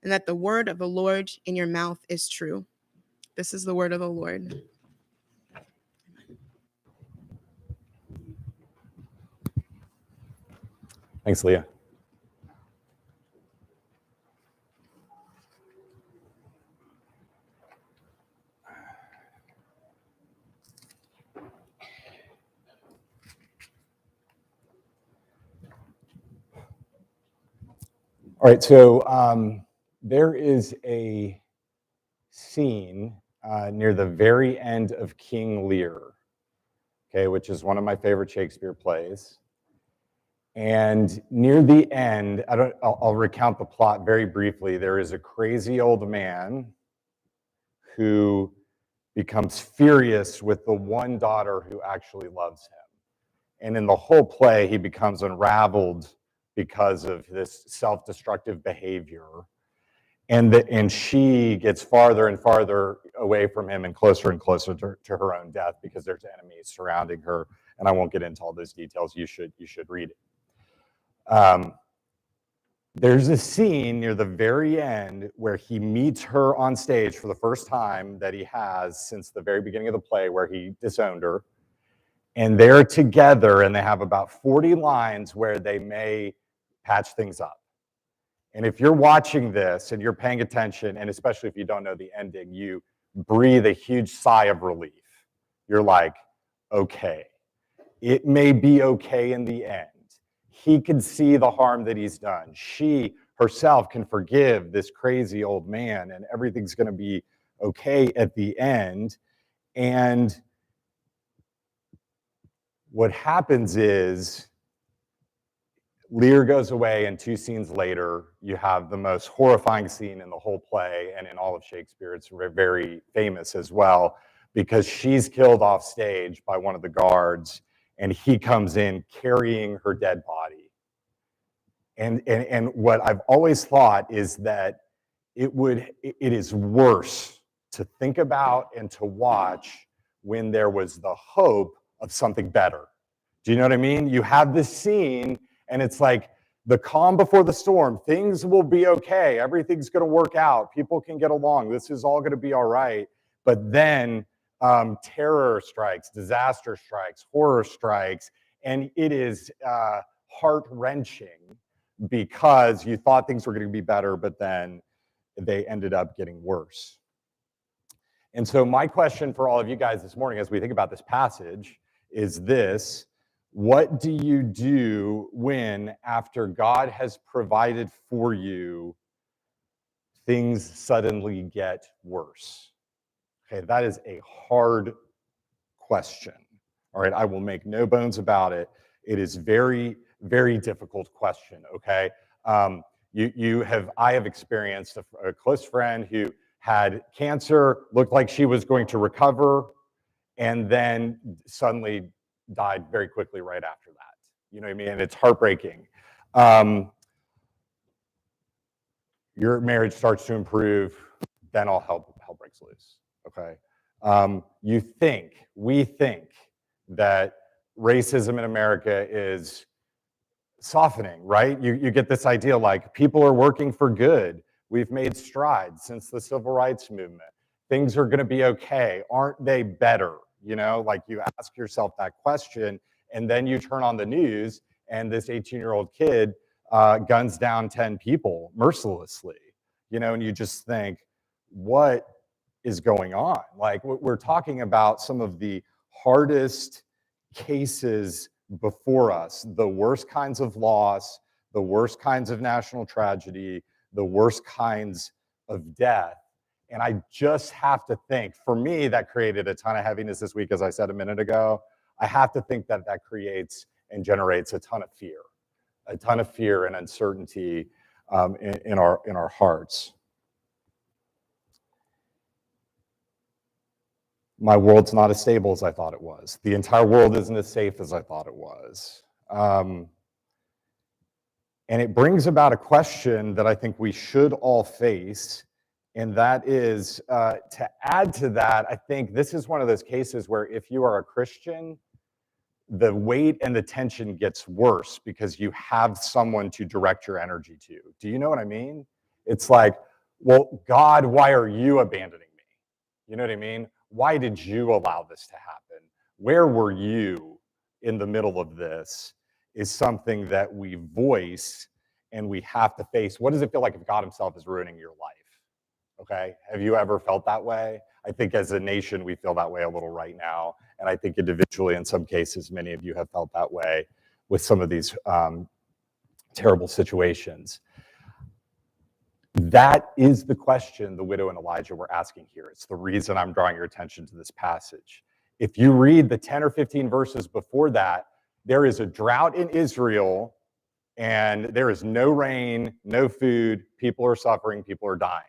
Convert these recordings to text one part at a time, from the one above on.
and that the word of the Lord in your mouth is true. This is the word of the Lord. Thanks, Leah. All right, so there is a scene near the very end of King Lear, okay, which is one of my favorite Shakespeare plays. And near the end, I'll recount the plot very briefly. There is a crazy old man who becomes furious with the one daughter who actually loves him. And in the whole play, he becomes unraveled because of this self-destructive behavior. And she gets farther and farther away from him and closer to her own death because there's enemies surrounding her. And I won't get into all those details. You should read it. There's a scene near the very end where he meets her on stage for the first time that he has since the very beginning of the play, where he disowned her. And they're together and they have about 40 lines where they may patch things up. And if you're watching this and you're paying attention, and especially if you don't know the ending, you breathe a huge sigh of relief. You're like, okay, it may be okay in the end. He can see the harm that he's done. She herself can forgive this crazy old man, and everything's going to be okay at the end. And what happens is Lear goes away, and 2 scenes later, you have the most horrifying scene in the whole play and in all of Shakespeare. It's very famous as well, because she's killed off stage by one of the guards, and he comes in carrying her dead body. And what I've always thought is that it is worse to think about and to watch when there was the hope of something better. Do you know what I mean? You have this scene, and it's like the calm before the storm. Things will be okay. Everything's going to work out. People can get along. This is all going to be all right. But then terror strikes, disaster strikes, horror strikes, and it is heart-wrenching because you thought things were going to be better, but then they ended up getting worse. And so my question for all of you guys this morning as we think about this passage is this: what do you do when, after God has provided for you, things suddenly get worse? Okay, that is a hard question. All right, I will make no bones about it. It is very, very difficult question, okay? I have experienced a close friend who had cancer, looked like she was going to recover, and then suddenly died very quickly right after that. You know what I mean? And it's heartbreaking. Your marriage starts to improve, then all hell breaks loose, okay? We think that racism in America is softening, right? You get this idea like people are working for good. We've made strides since the civil rights movement. Things are going to be okay. Aren't they better? You know, like you ask yourself that question, and then you turn on the news, and this 18-year-old kid guns down 10 people mercilessly, you know, and you just think, what is going on? Like, we're talking about some of the hardest cases before us, the worst kinds of loss, the worst kinds of national tragedy, the worst kinds of death. And I just have to think, for me, that created a ton of heaviness this week, as I said a minute ago. I have to think that that creates and generates a ton of fear and uncertainty in our hearts. My world's not as stable as I thought it was. The entire world isn't as safe as I thought it was. And it brings about a question that I think we should all face, and that is, to add to that, I think this is one of those cases where if you are a Christian, the weight and the tension gets worse because you have someone to direct your energy to. Do you know what I mean? It's like, well, God, why are you abandoning me? You know what I mean? Why did you allow this to happen? Where were you in the middle of this? Is something that we voice and we have to face. What does it feel like if God himself is ruining your life? Okay, have you ever felt that way? I think as a nation, we feel that way a little right now. And I think individually, in some cases, many of you have felt that way with some of these terrible situations. That is the question the widow and Elijah were asking here. It's the reason I'm drawing your attention to this passage. If you read the 10 or 15 verses before that, there is a drought in Israel, and there is no rain, no food, people are suffering, people are dying.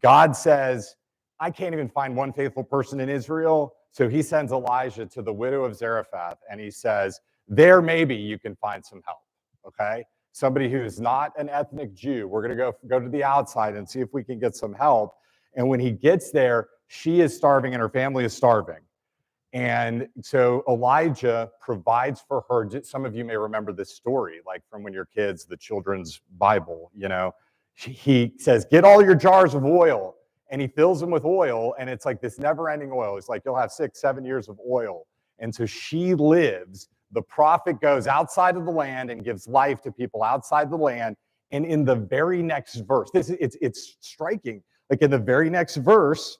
God says, I can't even find one faithful person in Israel, so he sends Elijah to the widow of Zarephath, and he says, there maybe you can find some help, okay? Somebody who is not an ethnic Jew. We're going to go to the outside and see if we can get some help. And when he gets there, she is starving and her family is starving. And so Elijah provides for her. Some of you may remember this story, like from when you're kids, the children's Bible, you know. He says, get all your jars of oil. And he fills them with oil. And it's like this never-ending oil. It's like you'll have 6, 7 years of oil. And so she lives. The prophet goes outside of the land and gives life to people outside the land. And in the very next verse, it's striking. Like in the very next verse,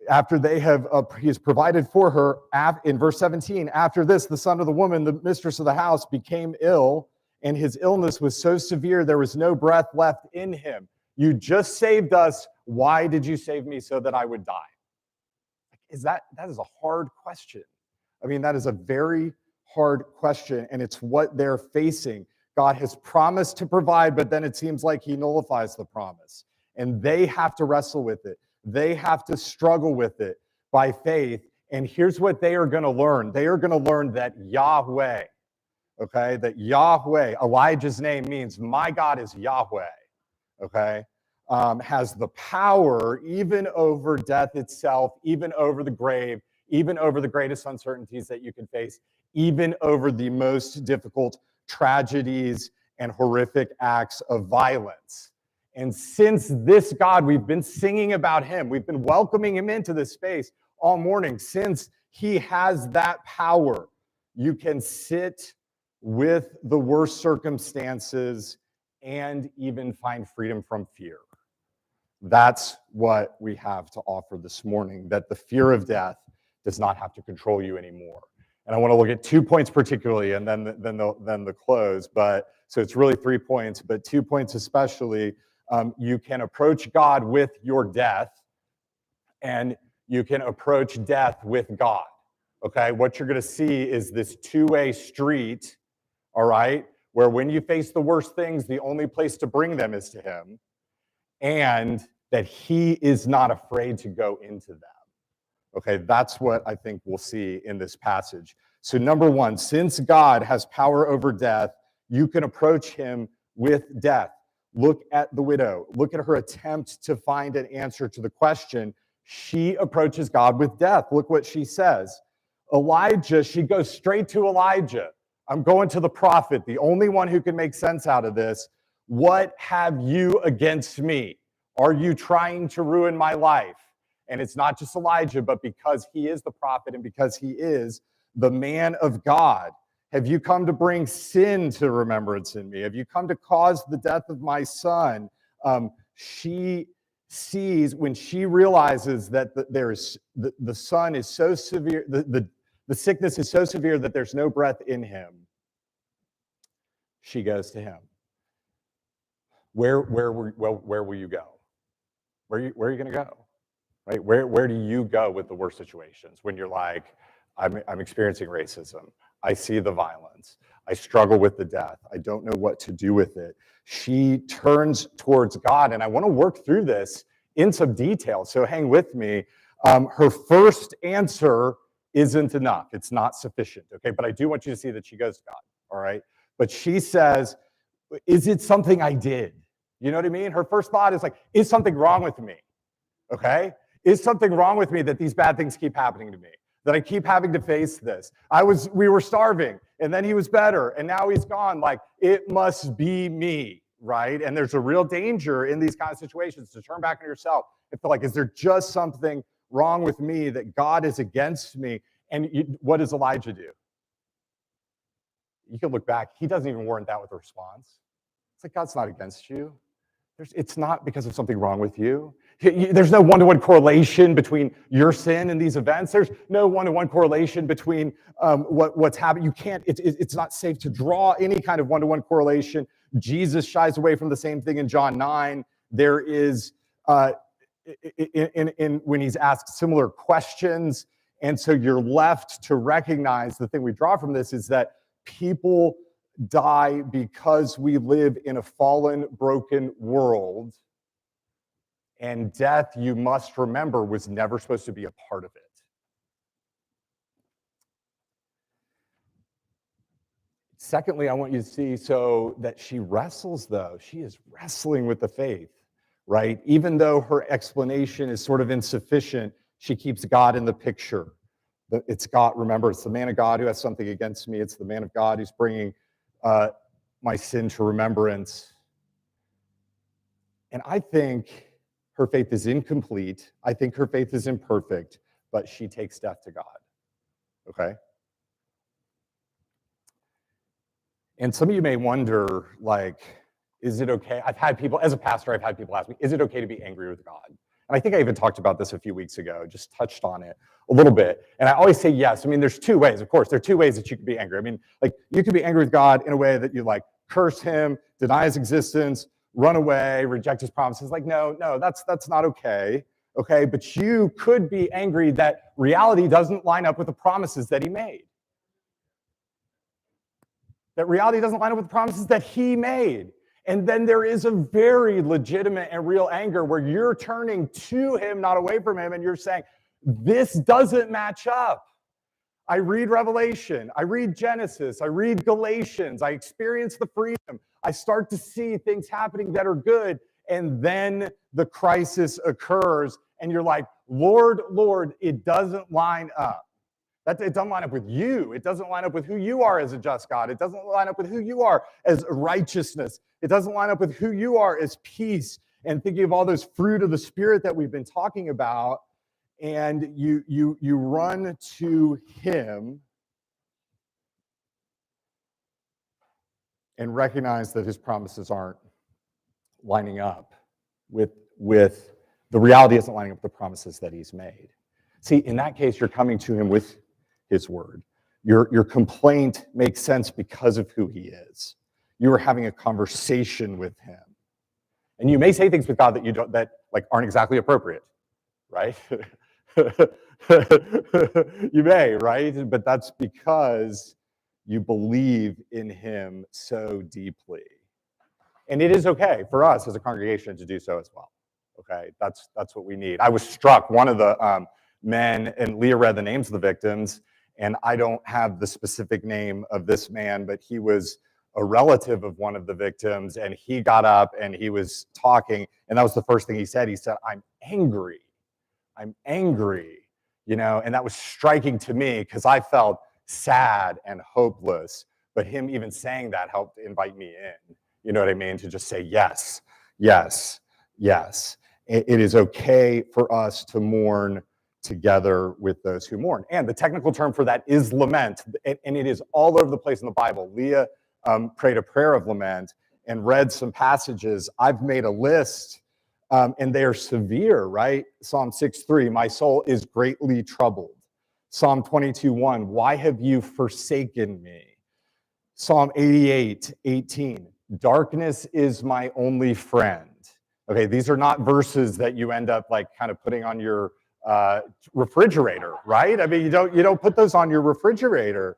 after they have, he has provided for her, in verse 17, after this, the son of the woman, the mistress of the house, became ill, and his illness was so severe there was no breath left in him. You just saved us. Why did you save me? So that I would die. That is a hard question. I mean, that is a very hard question, and it's what they're facing. God has promised to provide, but then it seems like he nullifies the promise, and they have to wrestle with it. They have to struggle with it by faith, and here's what they are going to learn. They are going to learn that Yahweh, okay, that Yahweh, Elijah's name means my God is Yahweh, okay, has the power even over death itself, even over the grave, even over the greatest uncertainties that you can face, even over the most difficult tragedies and horrific acts of violence. And since this God, we've been singing about him, we've been welcoming him into this space all morning, since he has that power, you can sit with the worst circumstances and even find freedom from fear. That's what we have to offer this morning, that the fear of death does not have to control you anymore. And I want to look at 2 points particularly, and then the close. But so it's really 3 points, but 2 points especially. You can approach God with your death, and you can approach death with God. Okay, what you're going to see is this two-way street. All right, where when you face the worst things, the only place to bring them is to him, and that he is not afraid to go into them. Okay, that's what I think we'll see in this passage. So number one, since God has power over death, you can approach him with death. Look at the widow. Look at her attempt to find an answer to the question. She approaches God with death. Look what she says. Elijah, she goes straight to Elijah. I'm going to the prophet, the only one who can make sense out of this. What have you against me? Are you trying to ruin my life? And it's not just Elijah, but because he is the prophet and because he is the man of God. Have you come to bring sin to remembrance in me? Have you come to cause the death of my son? She sees, when she realizes that the son is so severe, the sickness is so severe that there's no breath in him, she goes to him. Where will you go? Where are you going to go? Right? Where do you go with the worst situations when you're like, I'm experiencing racism. I see the violence. I struggle with the death. I don't know what to do with it. She turns towards God, and I want to work through this in some detail, so hang with me. Her first answer isn't enough. It's not sufficient, okay? But I do want you to see that she goes to God, all right? But she says, is it something I did? You know what I mean? Her first thought is like, is something wrong with me? Okay? Is something wrong with me that these bad things keep happening to me? That I keep having to face this? We were starving, and then he was better, and now he's gone. Like, it must be me, right? And there's a real danger in these kind of situations to turn back on yourself and feel like, is there just something wrong with me, that God is against me? And what does Elijah do? You can look back. He doesn't even warrant that with a response. It's like, God's not against you. It's not because of something wrong with you. There's no one-to-one correlation between your sin and these events. There's no one-to-one correlation between what's happening. You can't, it's not safe to draw any kind of one-to-one correlation. Jesus shies away from the same thing in John 9. There is, when he's asked similar questions. And so you're left to recognize the thing we draw from this is that people die because we live in a fallen, broken world. And death, you must remember, was never supposed to be a part of it. Secondly, I want you to see so that she wrestles, though. She is wrestling with the faith, right? Even though her explanation is sort of insufficient, she keeps God in the picture. It's God, remember, it's the man of God who has something against me. It's the man of God who's bringing my sin to remembrance. And I think her faith is incomplete. I think her faith is imperfect, but she takes death to God, okay? And some of you may wonder, like, is it okay? I've had people, as a pastor, I've had people ask me, is it okay to be angry with God? And I think I even talked about this a few weeks ago, just touched on it a little bit. And I always say yes. I mean, there's two ways, of course. There are two ways that you can be angry. I mean, like, you can be angry with God in a way that you, like, curse him, deny his existence, run away, reject his promises. Like, no, that's not okay, okay? But you could be angry that reality doesn't line up with the promises that he made. That reality doesn't line up with the promises that he made. And then there is a very legitimate and real anger where you're turning to him, not away from him, and you're saying, this doesn't match up. I read Revelation, I read Genesis, I read Galatians, I experience the freedom. I start to see things happening that are good, and then the crisis occurs, and you're like, Lord, Lord, it doesn't line up. It doesn't line up with you. It doesn't line up with who you are as a just God. It doesn't line up with who you are as righteousness. It doesn't line up with who you are as peace, and thinking of all those fruit of the Spirit that we've been talking about. And you run to him and recognize that his promises aren't lining up with the reality isn't lining up with the promises that he's made. See, in that case, you're coming to him with his word. Your complaint makes sense because of who he is. You are having a conversation with him. And you may say things with God that aren't exactly appropriate, right? You may, right? But that's because you believe in him so deeply. And it is okay for us as a congregation to do so as well. Okay, that's what we need. I was struck, one of the men, and Leah read the names of the victims, and I don't have the specific name of this man, but he was a relative of one of the victims, and he got up and he was talking, and that was the first thing he said. He said, I'm angry, you know, and that was striking to me because I felt sad and hopeless, but him even saying that helped invite me in, you know what I mean, to just say yes, yes, yes. It is okay for us to mourn together with those who mourn. And the technical term for that is lament, and it is all over the place in the Bible. Leah prayed a prayer of lament and read some passages. I've made a list, and they are severe, right? Psalm 6:3, my soul is greatly troubled. Psalm 22:1, why have you forsaken me? Psalm 88:18, darkness is my only friend. Okay, these are not verses that you end up like kind of putting on your refrigerator, right? I mean, you don't put those on your refrigerator.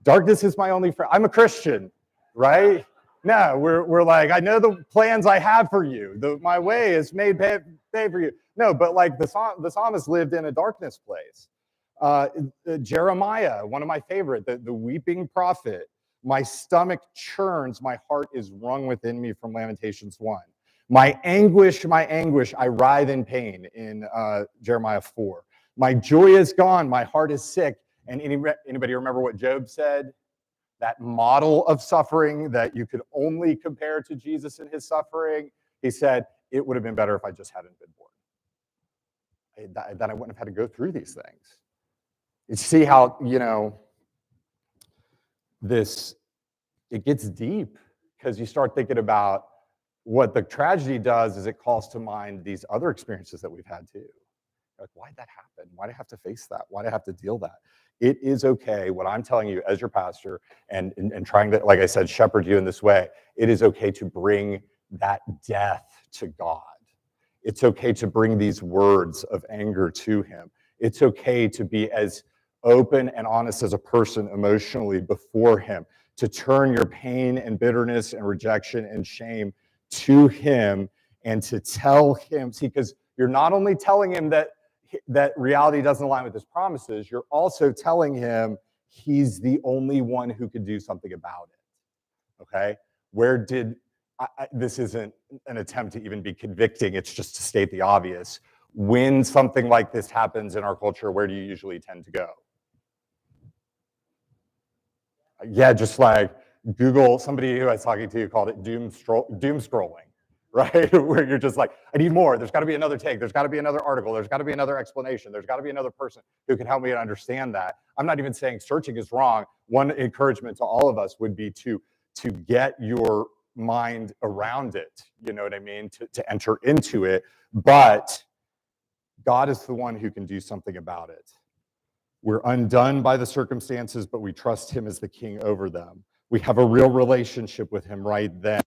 Darkness is my only friend. I'm a Christian, right? No, we're like, I know the plans I have for you. My way is made pay for you. No, but like the psalmist lived in a darkness place. Jeremiah, one of my favorite, the weeping prophet. My stomach churns, my heart is wrung within me from Lamentations 1. My anguish, I writhe in pain in Jeremiah 4. My joy is gone, my heart is sick. And anybody remember what Job said? that model of suffering that you could only compare to Jesus and his suffering, he said, it would have been better if I just hadn't been born. Then I wouldn't have had to go through these things. You see how, it gets deep because you start thinking about what the tragedy does is it calls to mind these other experiences that we've had too. Like, why'd that happen? Why'd I have to face that? Why'd I have to deal that? It is okay. What I'm telling you as your pastor and trying to, like I said, shepherd you in this way, it is okay to bring that death to God. It's okay to bring these words of anger to him. It's okay to be as open and honest as a person emotionally before him, to turn your pain and bitterness and rejection and shame to him and to tell him, see, because you're not only telling him that reality doesn't align with his promises, you're also telling him he's the only one who could do something about it, okay? This isn't an attempt to even be convicting, it's just to state the obvious. When something like this happens in our culture, where do you usually tend to go? Yeah, just like Google, somebody who I was talking to called it doom scrolling, right? Where you're just like, I need more. There's got to be another take. There's got to be another article. There's got to be another explanation. There's got to be another person who can help me to understand that. I'm not even saying searching is wrong. One encouragement to all of us would be to get your mind around it, you know what I mean, to enter into it. But God is the one who can do something about it. We're undone by the circumstances, but we trust him as the king over them. We have a real relationship with him right then.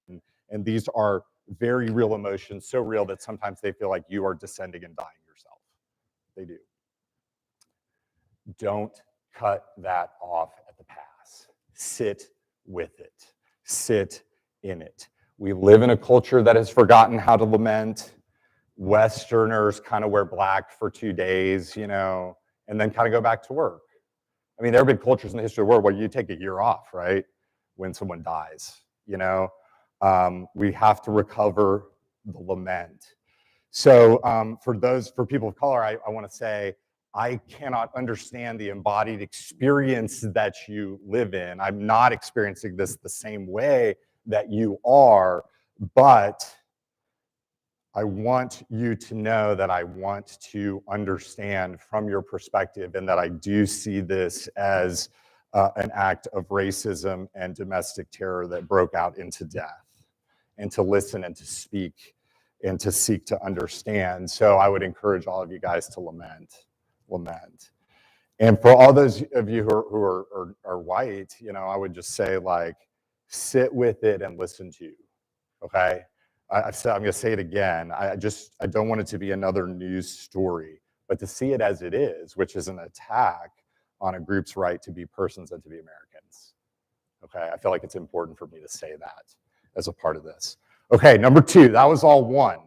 And these are very real emotions, so real that sometimes they feel like you are descending and dying yourself. They do. Don't cut that off at the pass. Sit with it. Sit in it. We live in a culture that has forgotten how to lament. Westerners kind of wear black for 2 days, and then kind of go back to work. I mean, there have been cultures in the history of the world where you take a year off, right, when someone dies, we have to recover the lament. So for people of color, I want to say, I cannot understand the embodied experience that you live in. I'm not experiencing this the same way that you are, but I want you to know that I want to understand from your perspective and that I do see this as an act of racism and domestic terror that broke out into death, and to listen and to speak and to seek to understand. So I would encourage all of you guys to lament. And for all those of you who are white, I would just say, like, sit with it and listen to, okay? I'm going to say it again. I don't want it to be another news story, but to see it as it is, which is an attack on a group's right to be persons and to be Americans. Okay, I feel like it's important for me to say that as a part of this. Okay, number 2, that was all 1.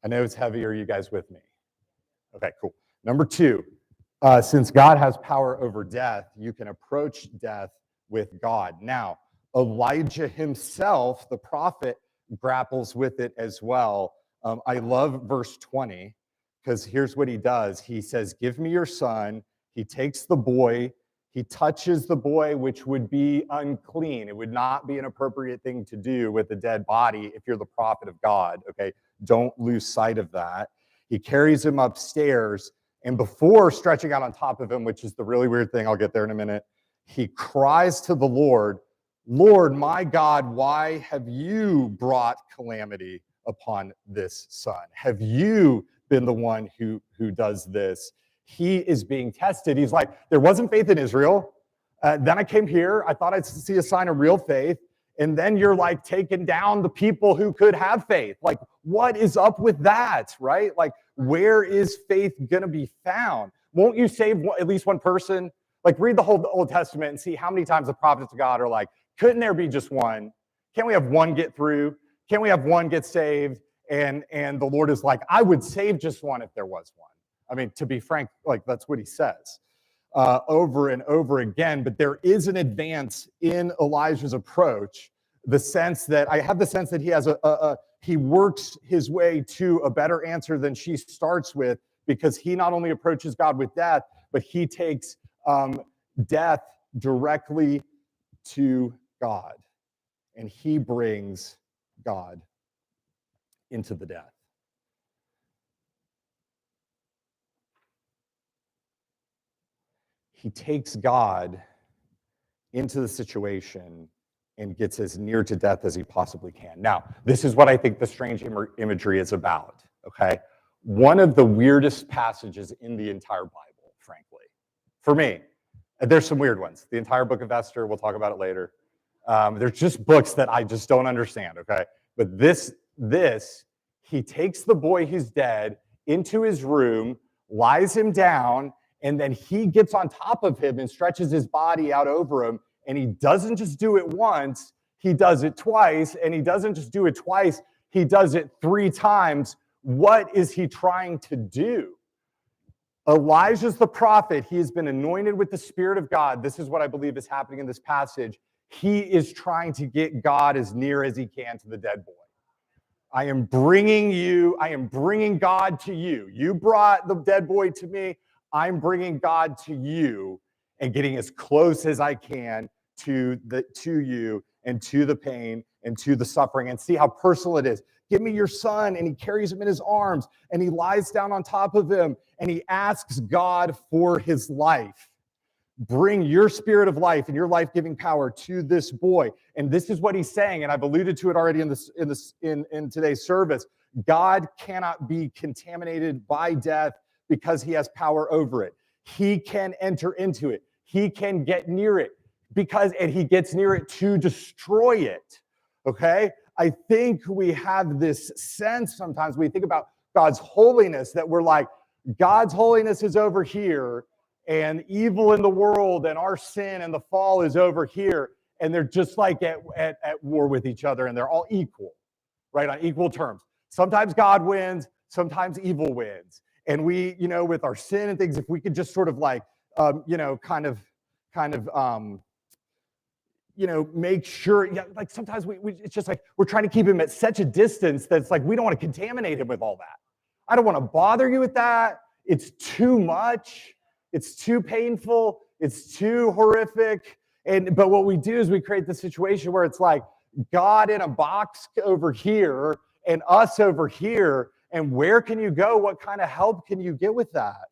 I know it's heavy. Are you guys with me? Okay, cool. Number 2, since God has power over death, you can approach death with God. Now, Elijah himself, the prophet, grapples with it as well. I love verse 20, because here's what he does. He says, give me your son. He takes the boy. He touches the boy, which would be unclean. It would not be an appropriate thing to do with a dead body if you're the prophet of God, okay? Don't lose sight of that. He carries him upstairs, and before stretching out on top of him, which is the really weird thing, I'll get there in a minute, he cries to the Lord, Lord, my God, why have you brought calamity upon this son? Have you been the one who does this? He is being tested. He's like, there wasn't faith in Israel. Then I came here. I thought I'd see a sign of real faith. And then you're like taking down the people who could have faith. Like, what is up with that, right? Like, where is faith going to be found? Won't you save at least one person? Like, read the whole Old Testament and see how many times the prophets of God are like, couldn't there be just one? Can't we have one get through? Can't we have one get saved? And the Lord is like, I would save just one if there was one. I mean, to be frank, like, that's what he says over and over again. But there is an advance in Elijah's approach, the sense that I have the sense that he has he works his way to a better answer than she starts with, because he not only approaches God with death, but he takes death directly to God, and he brings God into the death. He takes God into the situation and gets as near to death as he possibly can. Now, this is what I think the strange imagery is about, okay? One of the weirdest passages in the entire Bible, frankly, for me. There's some weird ones. The entire book of Esther, we'll talk about it later. There's just books that I just don't understand, okay? But this, he takes the boy who's dead into his room, lies him down, and then he gets on top of him and stretches his body out over him. And he doesn't just do it once, he does it twice. And he doesn't just do it twice, he does it 3 times. What is he trying to do? Elijah's the prophet. He has been anointed with the Spirit of God. This is what I believe is happening in this passage. He is trying to get God as near as he can to the dead boy. I am bringing God to you. You brought the dead boy to me. I'm bringing God to you and getting as close as I can to you and to the pain and to the suffering, and see how personal it is. Give me your son. And he carries him in his arms and he lies down on top of him and he asks God for his life. Bring your spirit of life and your life-giving power to this boy. And this is what he's saying, and I've alluded to it already in today's service. God cannot be contaminated by death because he has power over it. He can enter into it. He can get near it and he gets near it to destroy it. Okay? I think we have this sense sometimes we think about God's holiness that we're like, God's holiness is over here, and evil in the world and our sin and the fall is over here, and they're just like at war with each other, and they're all equal, right, on equal terms. Sometimes God wins, sometimes evil wins. And we, with our sin and things, if we could just sort of like, make sure, like sometimes it's just like we're trying to keep him at such a distance that it's like we don't want to contaminate him with all that. I don't want to bother you with that. It's too much. It's too painful. It's too horrific. But what we do is we create the situation where it's like God in a box over here and us over here. And where can you go? What kind of help can you get with that?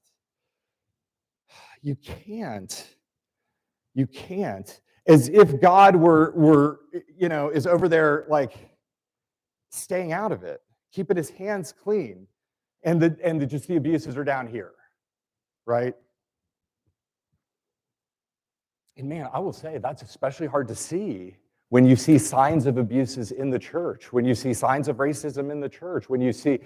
You can't. You can't. As if God were is over there like staying out of it, keeping his hands clean, and just the abuses are down here, right? And man, I will say that's especially hard to see when you see signs of abuses in the church, when you see signs of racism in the church, when you see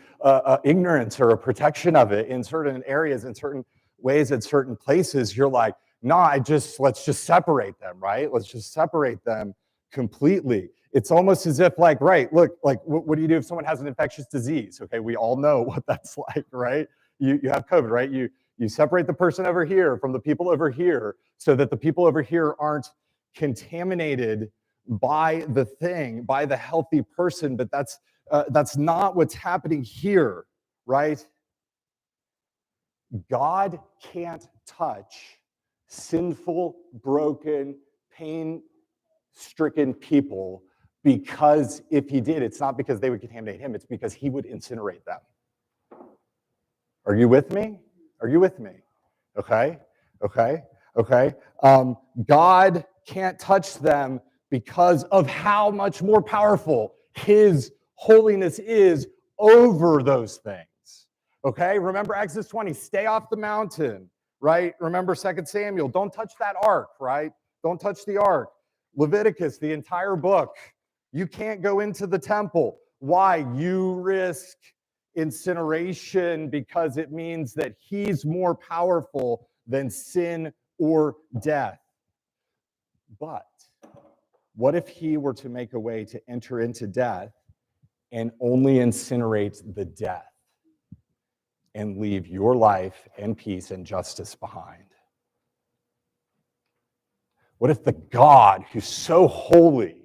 ignorance or a protection of it in certain areas, in certain ways, at certain places. You're like, let's just separate them, right? Let's just separate them completely. It's almost as if like, right, look, like what do you do if someone has an infectious disease? Okay, we all know what that's like, right? You have COVID, right? You separate the person over here from the people over here so that the people over here aren't contaminated by the thing, by the healthy person. But that's not what's happening here, right? God can't touch sinful, broken, pain-stricken people, because if he did, it's not because they would contaminate him, it's because he would incinerate them. Are you with me? Are you with me? Okay. God can't touch them because of how much more powerful his holiness is over those things. Okay, remember Exodus 20, stay off the mountain, right? Remember 2 Samuel, don't touch that ark, right? Don't touch the ark. Leviticus, the entire book, you can't go into the temple. Why? You risk incineration because it means that he's more powerful than sin or death. But what if he were to make a way to enter into death and only incinerate the death and leave your life and peace and justice behind? What if the God who's so holy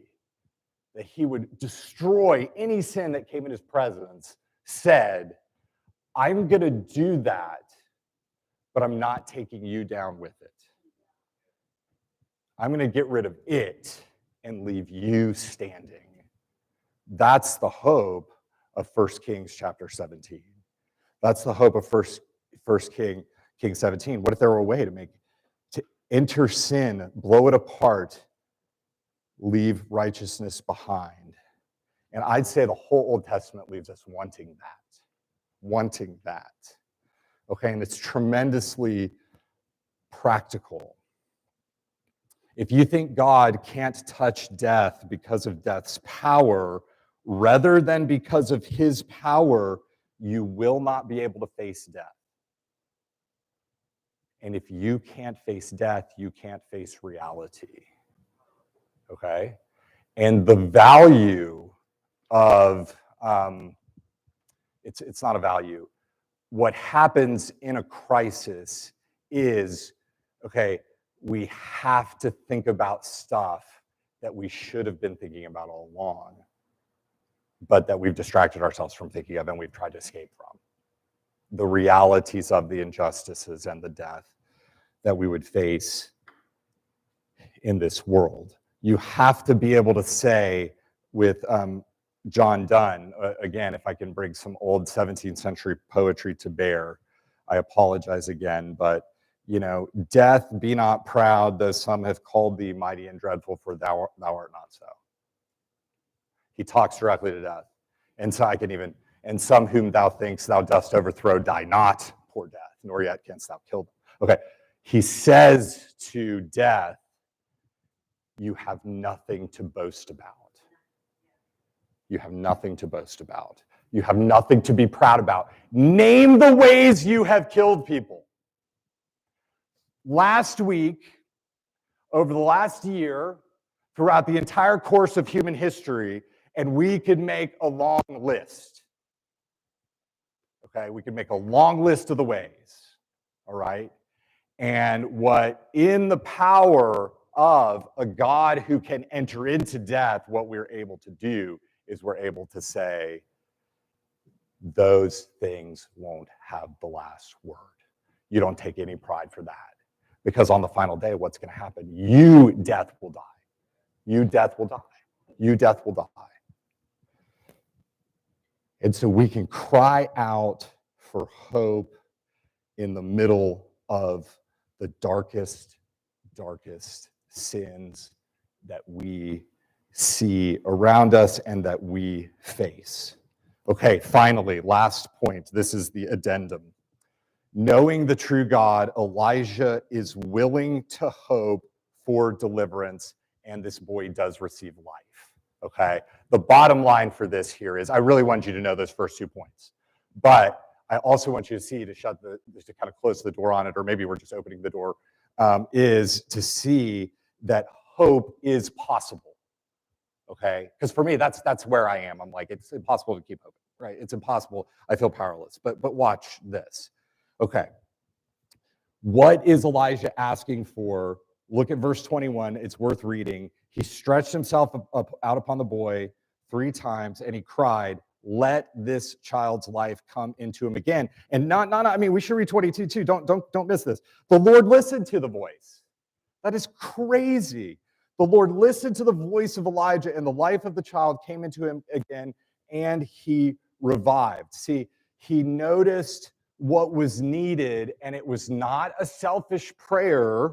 that he would destroy any sin that came in his presence said, I'm going to do that, but I'm not taking you down with it. I'm going to get rid of it and leave you standing. That's the hope of 1 Kings chapter 17. That's the hope of First Kings 17. What if there were a way to enter sin, blow it apart, leave righteousness behind? And I'd say the whole Old Testament leaves us wanting that. Okay, and it's tremendously practical. If you think God can't touch death because of death's power, rather than because of his power, you will not be able to face death. And if you can't face death, you can't face reality. Okay? And the value of, it's not a value. What happens in a crisis is, okay, we have to think about stuff that we should have been thinking about all along, but that we've distracted ourselves from thinking of and we've tried to escape from. The realities of the injustices and the death that we would face in this world. You have to be able to say with John Donne, again, if I can bring some old 17th century poetry to bear, I apologize again, but death, be not proud, though some have called thee mighty and dreadful, for thou art not so. He talks directly to death. And so and some whom thou thinkst thou dost overthrow, die not, poor death, nor yet canst thou kill them. Okay, he says to death, you have nothing to boast about. You have nothing to boast about. You have nothing to be proud about. Name the ways you have killed people. Last week, over the last year, throughout the entire course of human history, and we could make a long list. Okay, we could make a long list of the ways, all right? And what in the power of a God who can enter into death, what we're able to do is we're able to say, those things won't have the last word. You don't take any pride for that. Because on the final day, what's going to happen? You, death, will die. You, death, will die. You, death, will die. And so we can cry out for hope in the middle of the darkest sins that we see around us and that we face. Okay, finally, last point. This is the addendum. Knowing the true God, Elijah is willing to hope for deliverance, and this boy does receive life. Okay, the bottom line for this here is I really want you to know those first 2 points, but I also want you to see just to kind of close the door on it, or maybe we're just opening the door, is to see that hope is possible. Okay, because for me that's where I am. I'm like, it's impossible to keep hoping, right? It's impossible. I feel powerless. But watch this. Okay, what is Elijah asking for? Look at verse 21. It's worth reading. He stretched himself out upon the boy 3 times, and he cried, "Let this child's life come into him again." And not. I mean, we should read 22 too. Don't miss this. The Lord listened to the voice. That is crazy. The Lord listened to the voice of Elijah, and the life of the child came into him again, and he revived. See, he noticed what was needed, and it was not a selfish prayer.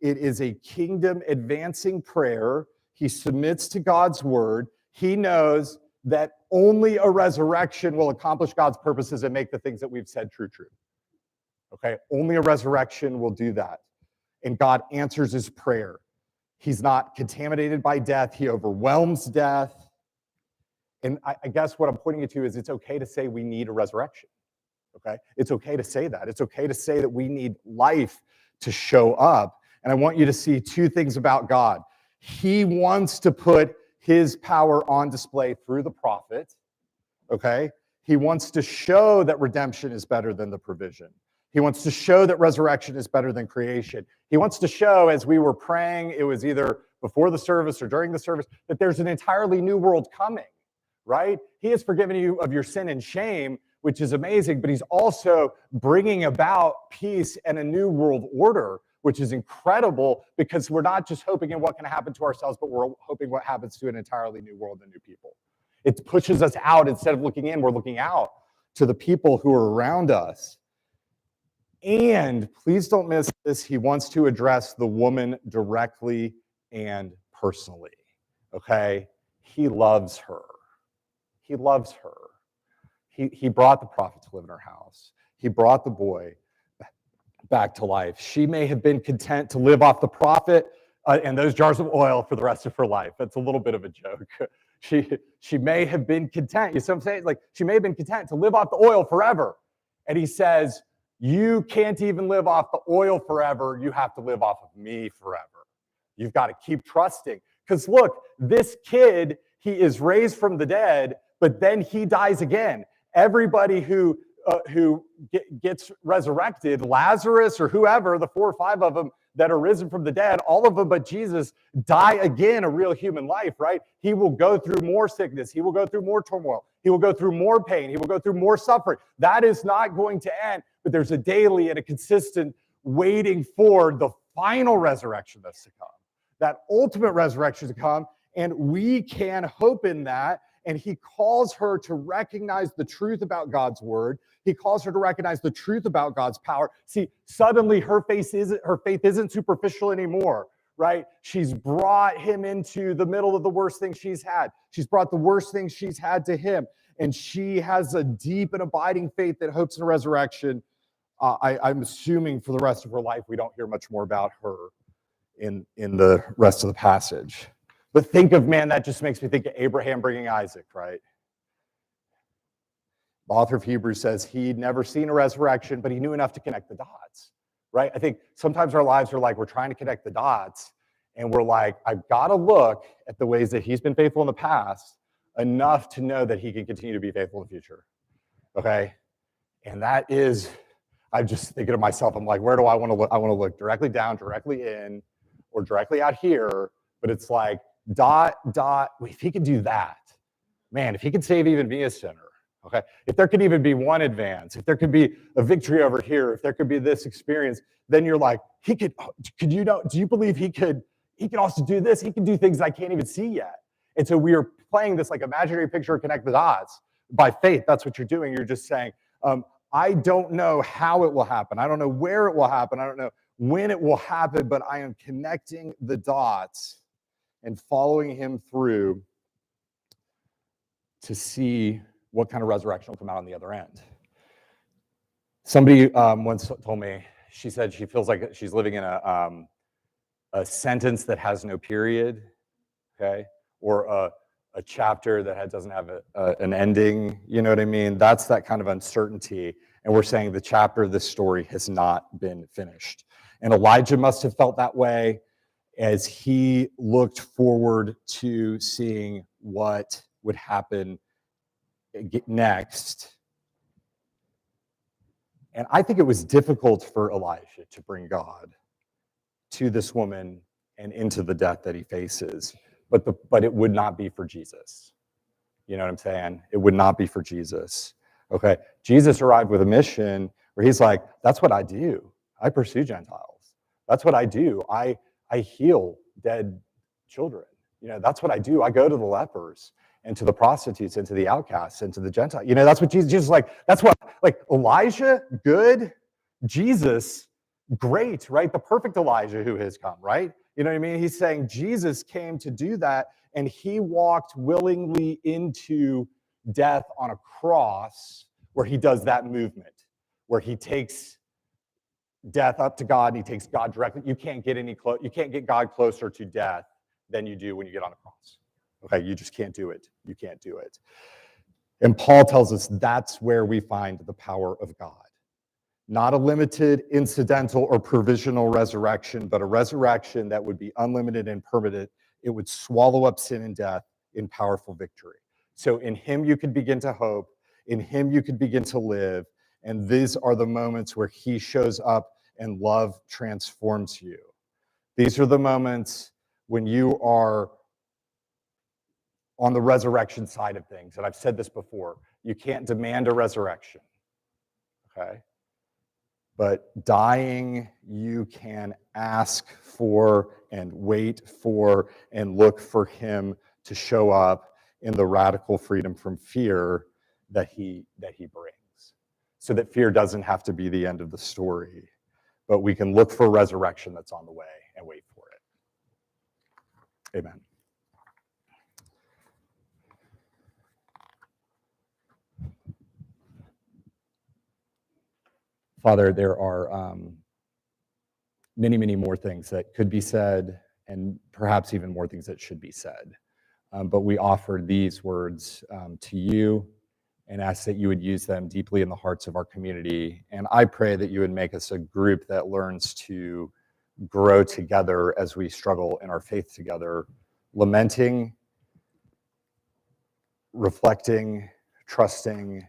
It is a kingdom advancing prayer. He submits to God's word. He knows that only a resurrection will accomplish God's purposes and make the things that we've said true. Okay, only a resurrection will do that. And God answers his prayer. He's not contaminated by death. He overwhelms death. And I guess what I'm pointing you to is it's okay to say we need a resurrection. Okay, it's okay to say that. It's okay to say that we need life to show up. And I want you to see 2 things about God. He wants to put his power on display through the prophet. Okay, he wants to show that redemption is better than the provision. He wants to show that resurrection is better than creation. He wants to show, as we were praying, it was either before the service or during the service, that there's an entirely new world coming, right? He has forgiven you of your sin and shame, which is amazing, but he's also bringing about peace and a new world order, which is incredible because we're not just hoping in what can happen to ourselves, but we're hoping what happens to an entirely new world and new people. It pushes us out. Instead of looking in, we're looking out to the people who are around us. And please don't miss this. He wants to address the woman directly and personally. Okay? He loves her. He loves her. He brought the prophet to live in her house. He brought the boy back to life. She may have been content to live off the prophet and those jars of oil for the rest of her life. That's a little bit of a joke. She may have been content. You see what I'm saying? Like, she may have been content to live off the oil forever. And he says, you can't even live off the oil forever. You have to live off of me forever. You've got to keep trusting. Because look, this kid, he is raised from the dead, but then he dies again. Everybody who gets resurrected, Lazarus or whoever, the 4 or 5 of them that are risen from the dead, all of them but Jesus die again a real human life, right? He will go through more sickness. He will go through more turmoil. He will go through more pain. He will go through more suffering. That is not going to end, but there's a daily and a consistent waiting for the final resurrection that's to come, that ultimate resurrection to come, and we can hope in that. And he calls her to recognize the truth about God's word. He calls her to recognize the truth about God's power. See, suddenly her faith isn't superficial anymore, right? She's brought him into the middle of the worst thing she's had. She's brought the worst thing she's had to him. And she has a deep and abiding faith that hopes in a resurrection. I'm assuming for the rest of her life, we don't hear much more about her in the rest of the passage. But think of, man, that just makes me think of Abraham bringing Isaac, right? The author of Hebrews says he'd never seen a resurrection, but he knew enough to connect the dots, right? I think sometimes our lives are like we're trying to connect the dots, and we're like, I've got to look at the ways that he's been faithful in the past enough to know that he can continue to be faithful in the future, okay? And that is, I'm just thinking to myself, I'm like, where do I want to look? I want to look directly down, directly in, or directly out here, but it's like, if he could do that, man, if he could save even me a sinner, okay? If there could even be one advance, if there could be a victory over here, if there could be this experience, then you're like, do you believe he could also do this? He can do things I can't even see yet. And so we are playing this like imaginary picture, connect the dots by faith. That's what you're doing. You're just saying, I don't know how it will happen. I don't know where it will happen. I don't know when it will happen, but I am connecting the dots and following him through to see what kind of resurrection will come out on the other end. Somebody once told me, she said she feels like she's living in a sentence that has no period, okay? Or a chapter that doesn't have an ending, you know what I mean? That's that kind of uncertainty. And we're saying the chapter of this story has not been finished. And Elijah must have felt that way as he looked forward to seeing what would happen next. And I think it was difficult for Elijah to bring God to this woman and into the death that he faces, but it would not be for Jesus. You know what I'm saying? It would not be for Jesus. Okay, Jesus arrived with a mission where he's like, that's what I do. I pursue Gentiles. That's what I do. I heal dead children. You know, that's what I do. I go to the lepers and to the prostitutes and to the outcasts and to the Gentiles. You know, that's what Jesus is like. That's what, like, Elijah, good. Jesus, great, right? The perfect Elijah who has come, right? You know what I mean? He's saying Jesus came to do that, and he walked willingly into death on a cross where he does that movement, where he takes death up to God and he takes God directly. You can't get God closer to death than you do when you get on a cross. Okay, you just can't do it. You can't do it. And Paul tells us that's where we find the power of God. Not a limited, incidental, or provisional resurrection, but a resurrection that would be unlimited and permanent. It would swallow up sin and death in powerful victory. So in him you could begin to hope. In him you could begin to live. And these are the moments where he shows up and love transforms you. These are the moments when you are on the resurrection side of things. And I've said this before. You can't demand a resurrection. Okay? but dying, you can ask for and wait for and look for him to show up in the radical freedom from fear that he brings. So that fear doesn't have to be the end of the story, but we can look for resurrection that's on the way and wait for it. Amen. Father, there are many, many more things that could be said, and perhaps even more things that should be said. But we offer these words to you and ask that you would use them deeply in the hearts of our community. And I pray that you would make us a group that learns to grow together as we struggle in our faith together, lamenting, reflecting, trusting,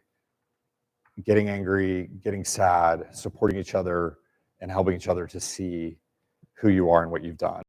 getting angry, getting sad, supporting each other, and helping each other to see who you are and what you've done.